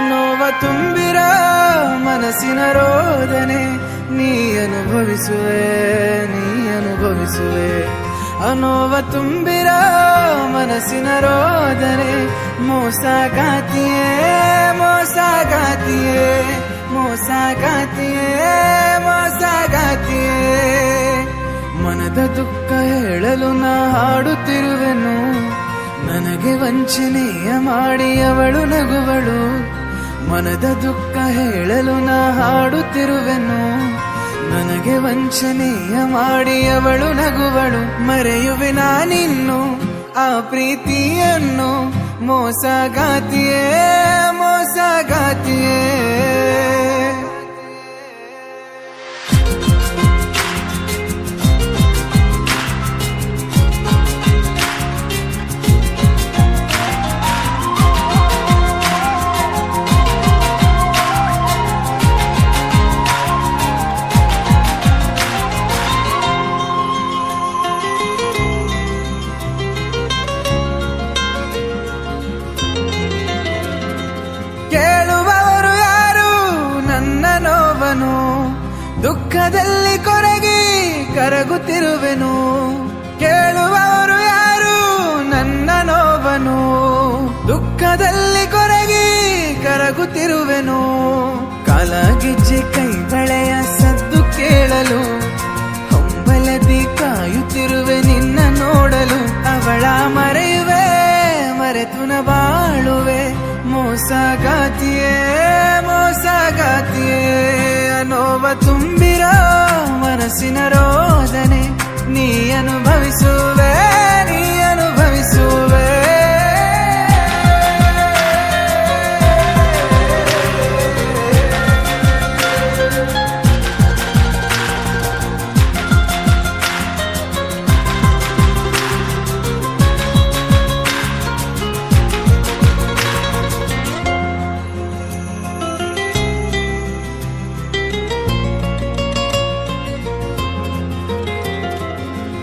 ನೋವ ತುಂಬಿರೋ ಮನಸ್ಸಿನ ರೋದನೆ ನೀ ಅನುಭವಿಸುವೆ ನೋವ ತುಂಬಿರೋ ಮನಸ್ಸಿನ ರೋದನೆ ಮೋಸ ಗಾತಿಯೇ ಮನದ ದುಃಖ ಹೇಳಲು ನಾ ಹಾಡುತ್ತಿರುವೆನು ನನಗೆ ವಂಚನೆಯ ಮಾಡಿ ಅವಳು ನಗುವಳು ಮನದ ದುಃಖ ಹೇಳಲು ನಾ ಹಾಡುತ್ತಿರುವೆನು ನನಗೆ ವಂಚನೆಯ ಮಾಡಿ ಅವಳು ನಗುವಳು ಮರೆಯುವೆ ನಾನಿನ್ನು ಆ ಪ್ರೀತಿಯನ್ನು ಮೋಸಗಾತಿಯೇ ಕೇಳುವವರು ಯಾರು ನನ್ನ ನೋವನು ದುಃಖದಲ್ಲಿ ಕೊರಗಿ ಕರಗುತ್ತಿರುವೆನು ಕೇಳುವವರು ಯಾರು ನನ್ನ ನೋವನು ದುಃಖದಲ್ಲಿ ಕೊರಗಿ ಕರಗುತ್ತಿರುವೆನು ಕಾಲಗಿಜ್ಜೆ ಕೈ ಬಳೆಯ ಸದ್ದು ಕೇಳಲು ಹೊಂಬಲದಿ ಕಾಯುತ್ತಿರುವೆ ನಿನ್ನ ನೋಡಲು ಅವಳ ಮರೆಯುವೆ ಮರೆತುನ ಬಾಳುವೆ ಮೋಸಗಾತಿಯೇ ನೋವ ತುಂಬಿರೋ ಮನಸ್ಸಿನ ರೋದನೆ ನೀ ಅನುಭವಿಸುವೆ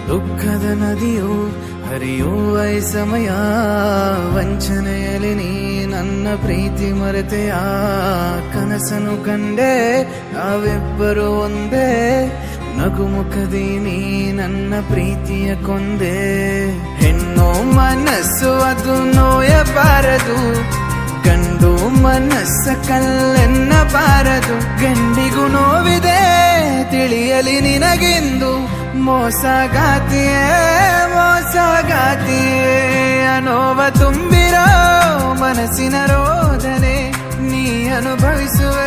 ದುಃಖದ ನದಿಯು ಹರಿಯುವ ಈ ಸಮಯ ವಂಚನೆಯಲ್ಲಿ ನೀ ನನ್ನ ಪ್ರೀತಿ ಮರೆತೆಯ ಕನಸನು ಕಂಡೆ ನಾವಿಬ್ಬರು ಒಂದೇ ನಗುಮುಖದಿ ನೀ ನನ್ನ ಪ್ರೀತಿಯ ಕೊಂದೆ ಹೆಣ್ಣು ಮನಸ್ಸು ಅದು ನೋಯಬಾರದು ಗಂಡು ಮನಸ್ಸ ಕಲ್ಲೆನ್ನಬಾರದು ಗಂಡಿಗೂ ನೋವಿದೆ ತಿಳಿಯಲಿ ನಿನಗೆಂದು ಮೋಸಗಾತಿಯೇ ನೋವ ತುಂಬಿರೋ ಮನಸ್ಸಿನ ರೋದನೆ ನೀ ಅನುಭವಿಸುವೆ